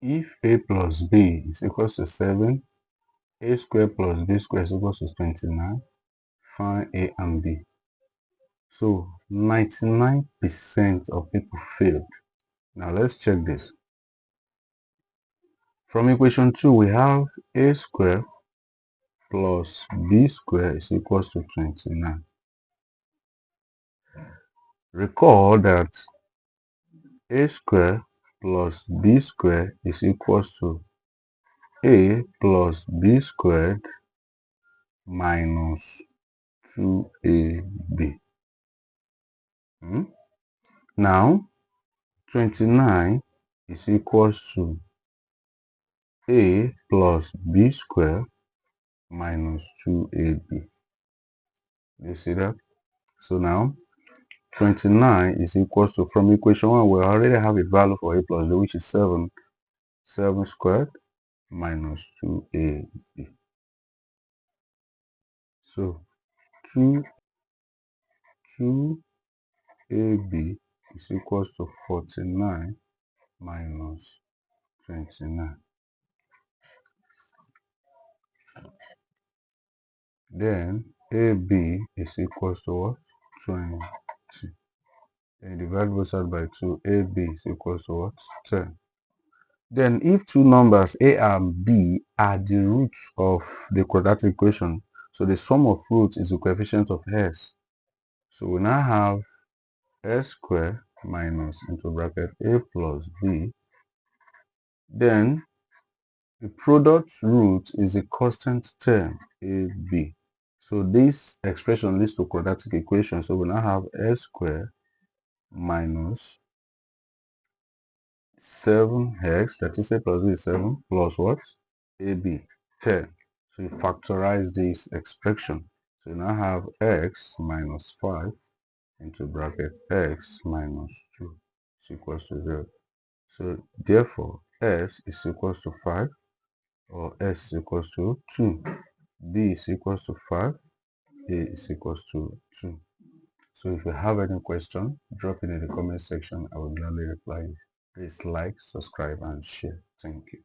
If a plus b is equals to 7, a squared plus b squared is equals to 29, find a and b. So 99% of people failed. Now let's check this. From equation 2, we have a squared plus b squared is equals to 29. Recall that a squared plus b squared is equals to a plus b squared minus 2ab. Now 29 is equals to a plus b squared minus 2ab. You see that? So now 29 is equals to, from equation 1, we already have a value for a plus b, which is 7 squared minus 2ab. So 2ab is equals to 49 minus 29. Then AB is equals to what? 20. And divide both sides by 2. AB is equals to what? 10. Then if two numbers A and B are the roots of the quadratic equation, so the sum of roots is the coefficient of s. So we now have s squared minus into bracket a plus b. Then the product root is a constant term ab. So this expression leads to quadratic equation. So we now have s squared minus 7x, that is a plus b is 7, plus what? ab, 10. So you factorize this expression. So you now have x minus 5 into bracket x minus 2 is equals to 0. So therefore s is equals to 5, or s is equals to 2. B is equals to 5, A is equals to 2. So if you have any question, drop it in the comment section. I will gladly reply. Please like, subscribe, and share. Thank you.